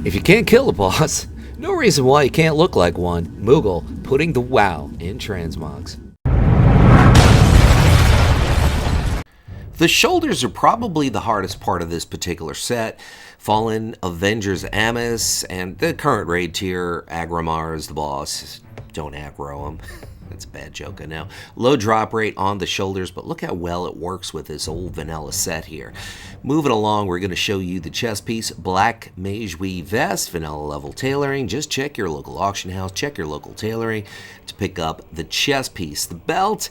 If you can't kill a boss, no reason why you can't look like one. Moogle putting the WoW in transmogs. The shoulders are probably the hardest part of this particular set. Fallen, Avengers Amos, and the current raid tier, Agramar is the boss. Don't aggro him. That's a bad joke, I know. Low drop rate on the shoulders, but look how well it works with this old vanilla set here. Moving along, we're going to show you the chest piece, Black Mage Weave Vest, vanilla level tailoring. Just check your local auction house, check your local tailoring to pick up the chest piece. The belt,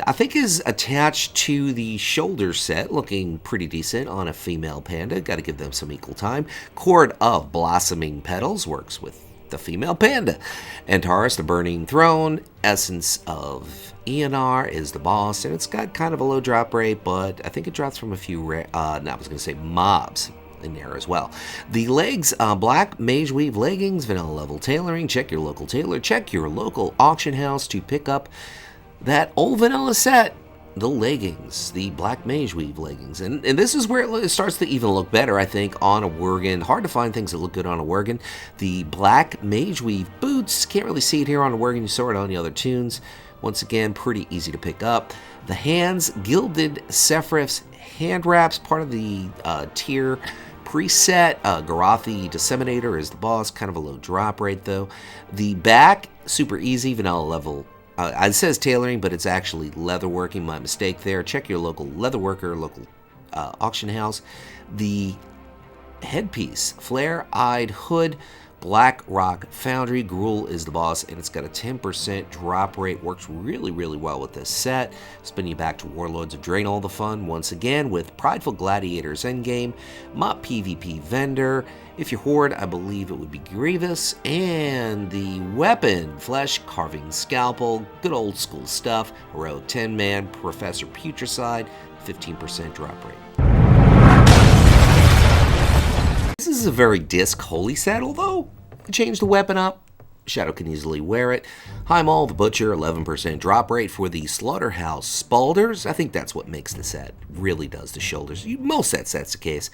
I think, is attached to the shoulder set, looking pretty decent on a female panda. Got to give them some equal time. Cord of Blossoming Petals works with the female panda. Antares, the Burning Throne. Essence of ENR is the boss, and it's got kind of a low drop rate, but I think it drops from a few mobs in there as well. The legs, Black Mage Weave Leggings, vanilla level tailoring. Check your local tailor, check your local auction house to pick up that old vanilla set, the leggings, the Black Mage Weave leggings. And this is where it starts to even look better, I think, on a Worgen. Hard to find things that look good on a Worgen. The Black Mage Weave boots, can't really see it here on a Worgen, you saw it on the other tunes. Once again, pretty easy to pick up. The hands, Gilded Sephiroth's hand wraps, part of the tier preset. Garathi Disseminator is the boss, kind of a low drop rate though. The back, super easy, vanilla level. It says tailoring, but it's actually leatherworking. My mistake there. Check your local leatherworker, local auction house. The headpiece, Flare-Eyed Hood, Black Rock Foundry. Gruul is the boss, and it's got a 10% drop rate. Works really, really well with this set. Spin you back to Warlords of Draenor, all the fun, once again, with Prideful Gladiators Endgame, Mop PvP Vendor. If you're Horde, I believe it would be Grievous. And the weapon, Flesh Carving Scalpel. Good old school stuff. Heroic 10-man, Professor Putricide, 15% drop rate. This is a very disc holy set, although we changed the weapon up. Shadow can easily wear it. Heimall the Butcher, 11% drop rate for the Slaughterhouse Spalders. I think that's what makes the set. Really does the shoulders. Most sets, that's the case.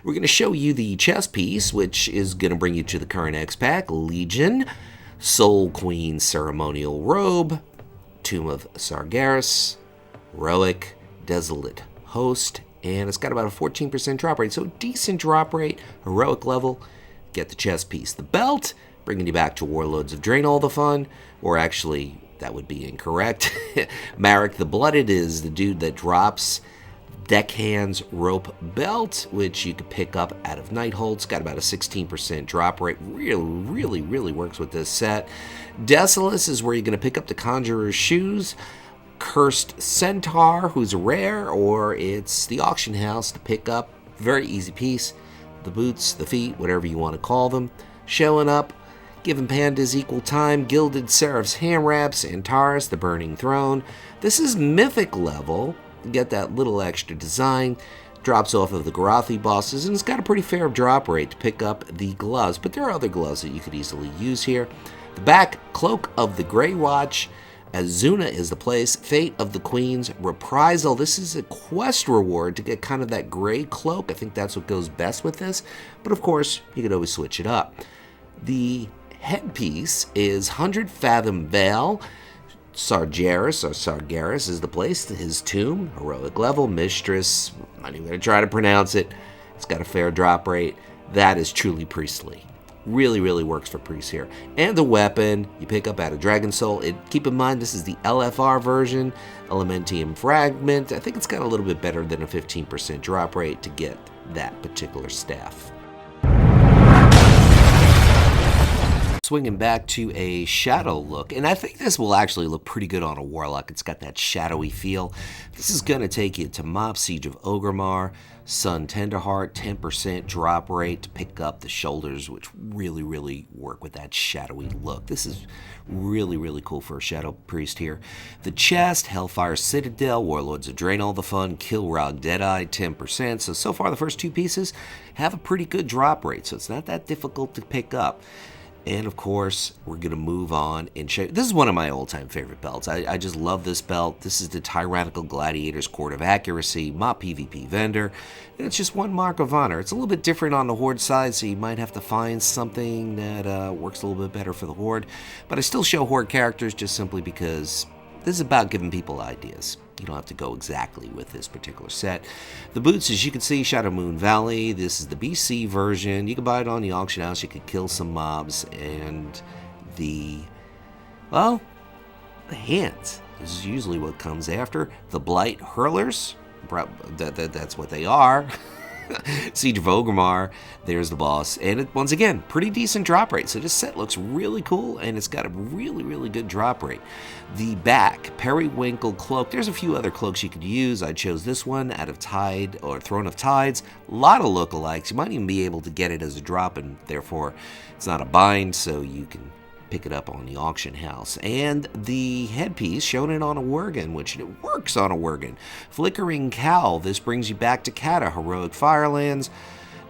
We're going to show you the chest piece, which is going to bring you to the current X-Pac. Legion, Soul Queen Ceremonial Robe, Tomb of Sargeras, Heroic, Desolate Host, and it's got about a 14% drop rate, so decent drop rate, heroic level. Get the chest piece. The belt, bringing you back to Warlords of Draenor, all the fun, or actually, that would be incorrect. Marek the Blooded is the dude that drops Deckhand's Rope Belt, which you could pick up out of Nighthold. It's got about a 16% drop rate. Really works with this set. Desolus is where you're going to pick up the Conjurer's Shoes. Cursed Centaur, who's a rare, or it's the auction house to pick up. Very easy piece. The boots, the feet, whatever you want to call them. Showing up, giving pandas equal time. Gilded Seraph's hand wraps. Antares, the Burning Throne. This is mythic level. You get that little extra design. Drops off of the Garathi bosses, and it's got a pretty fair drop rate to pick up the gloves, but there are other gloves that you could easily use here. The back, Cloak of the Grey Watch. Azuna is the place. Fate of the Queens. Reprisal. This is a quest reward to get kind of that gray cloak. I think that's what goes best with this. But of course, you could always switch it up. The headpiece is 100 Fathom Veil. Sargeras is the place. His tomb. Heroic level. Mistress. I'm not even going to try to pronounce it. It's got a fair drop rate. That is truly priestly. Really works for priests here. And the weapon you pick up out of Dragon Soul. Keep in mind this is the LFR version, Elementium Fragment. I think it's got a little bit better than a 15% drop rate to get that particular staff. Swinging back to a shadow look, and I think this will actually look pretty good on a Warlock. It's got that shadowy feel. This is going to take you to Mob Siege of Orgrimmar, Sun Tenderheart, 10% drop rate to pick up the shoulders, which really work with that shadowy look. This is really cool for a Shadow Priest here. The chest, Hellfire Citadel, Warlords of Draenor, the fun, Kilrog Deadeye, 10%. So far the first two pieces have a pretty good drop rate, so it's not that difficult to pick up. And of course, we're going to move on and show. This is one of my all-time favorite belts. I just love this belt. This is the Tyrannical Gladiator's Court of Accuracy, Mop PvP vendor. And it's just one mark of honor. It's a little bit different on the Horde side, so you might have to find something that works a little bit better for the Horde. But I still show Horde characters just simply because this is about giving people ideas. You don't have to go exactly with this particular set. The boots, as you can see, Shadow Moon Valley. This is the BC version. You can buy it on the auction house. You can kill some mobs. And the hands is usually what comes after. The Blight Hurlers. That's what they are. Siege of Orgrimmar, there's the boss, and once again, pretty decent drop rate. So this set looks really cool, and it's got a really good drop rate. The back, Periwinkle Cloak. There's a few other cloaks you could use. I chose this one out of Tide or Throne of Tides. A lot of lookalikes. You might even be able to get it as a drop, and therefore it's not a bind, so you can pick it up on the auction house. And the headpiece, shown it on a Worgen, which it works on a Worgen. Flickering Cowl, this brings you back to Cata, Heroic Firelands.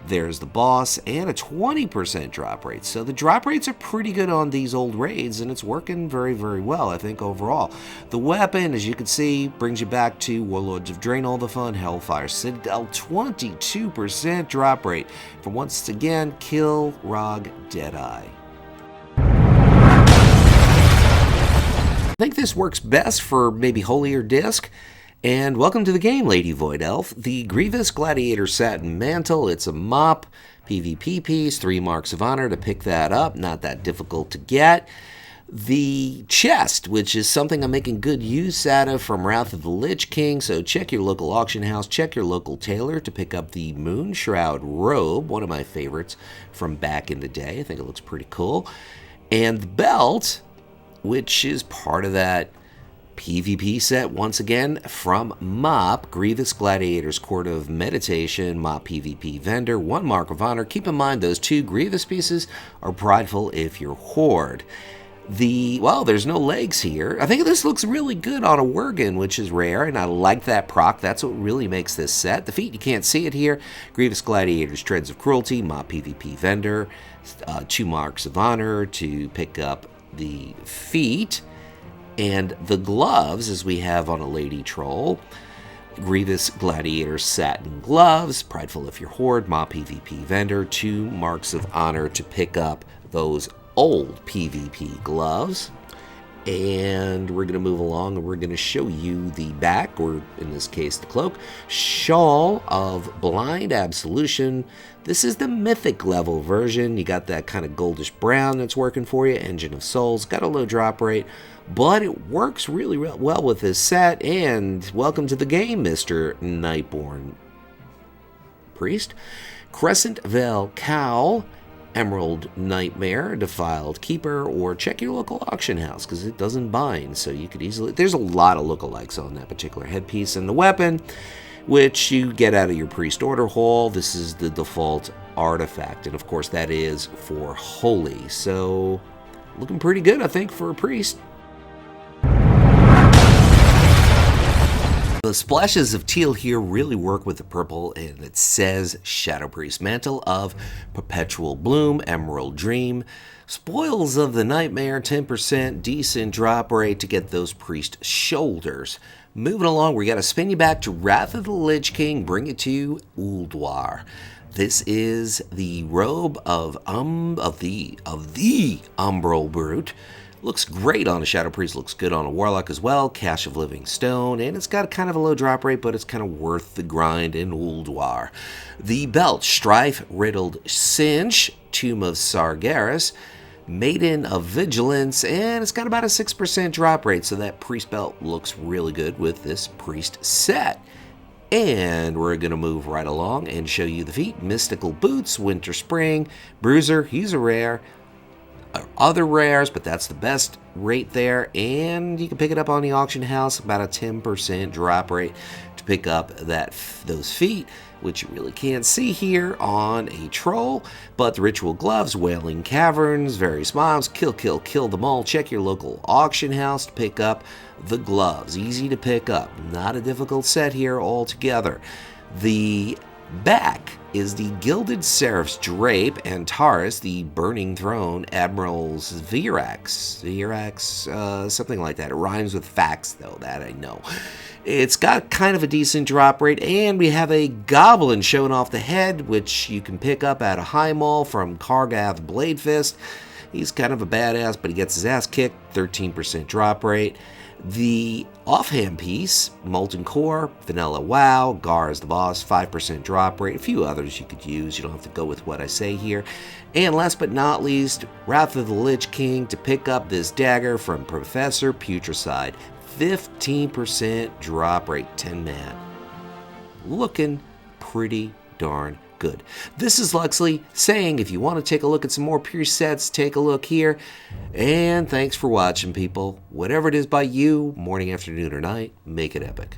There's the boss, and a 20% drop rate. So the drop rates are pretty good on these old raids, and it's working very well, I think, overall. The weapon, as you can see, brings you back to Warlords of Draenor, the fun, Hellfire Citadel, 22% drop rate for, once again, Kill Rog Deadeye. I think this works best for maybe Holier Disc. And welcome to the game, Lady Void Elf. The Grievous Gladiator Satin Mantle. It's a mop PvP piece, 3 marks of honor to pick that up. Not that difficult to get. The chest, which is something I'm making good use out of from Wrath of the Lich King. So check your local auction house, check your local tailor to pick up the Moon Shroud Robe, one of my favorites from back in the day. I think it looks pretty cool. And the belt, which is part of that PvP set, once again, from Mop, Grievous Gladiator's Court of Meditation, Mop PvP vendor, 1 mark of honor. Keep in mind, those 2 Grievous pieces are prideful if you're Horde. There's no legs here. I think this looks really good on a Worgen, which is rare, and I like that proc. That's what really makes this set. The feet, you can't see it here. Grievous Gladiator's Treads of Cruelty, Mop PvP vendor, 2 marks of honor to pick up the feet. And the gloves, as we have on a Lady Troll, Grievous Gladiator Satin Gloves, prideful if you're Horde, Mop PvP vendor, 2 marks of honor to pick up those old PvP gloves. And we're going to move along, and we're going to show you the back, or in this case the cloak. Shawl of Blind Absolution. This is the mythic level version. You got that kind of goldish brown that's working for you. Engine of Souls, got a low drop rate, but it works really well with this set. And welcome to the game, Mr. Nightborn Priest. Crescent Veil Cowl, Emerald Nightmare, Defiled Keeper, or check your local auction house because it doesn't bind, so you could easily. There's a lot of lookalikes on that particular headpiece. And the weapon, which you get out of your Priest Order Hall, this is the default artifact, and of course that is for Holy. So looking pretty good, I think, for a Priest. The splashes of teal here really work with the purple, and it says Shadow Priest Mantle of Perpetual Bloom, Emerald Dream, Spoils of the Nightmare, 10%, decent drop rate to get those Priest shoulders. Moving along, we got to spin you back to Wrath of the Lich King, bring it to Ulduar. This is the robe of the Umbral Brute. Looks great on a Shadow Priest, looks good on a Warlock as well. Cache of Living Stone, and it's got kind of a low drop rate, but it's kind of worth the grind in Ulduar. The belt, Strife Riddled Cinch, Tomb of Sargeras, Maiden of Vigilance, and it's got about a 6% drop rate, so that Priest belt looks really good with this Priest set. And we're going to move right along and show you the feet. Mystical Boots, Winterspring, Bruiser, he's a rare. Other rares, but that's the best rate there, and you can pick it up on the auction house, about a 10% drop rate to pick up those feet, which you really can't see here on a troll. But the Ritual Gloves, Wailing Caverns, various mobs, kill them all. Check your local auction house to pick up the gloves. Easy to pick up, not a difficult set here altogether. The back, is the Gilded Seraph's Drape, and Taurus, the Burning Throne, Admiral's Virax, something like that. It rhymes with fax, though, that I know. It's got kind of a decent drop rate, and we have a Goblin showing off the head, which you can pick up at a high mall from Kargath Bladefist. He's kind of a badass, but he gets his ass kicked, 13% drop rate. The offhand piece, Molten Core, Vanilla WoW, Gar is the boss, 5% drop rate, a few others you could use, you don't have to go with what I say here. And last but not least, Wrath of the Lich King to pick up this dagger from Professor Putricide, 15% drop rate, 10 man. Looking pretty darn good. This is Luxeley saying if you want to take a look at some more pure sets, take a look here. And thanks for watching, people. Whatever it is by you, morning, afternoon, or night, make it epic.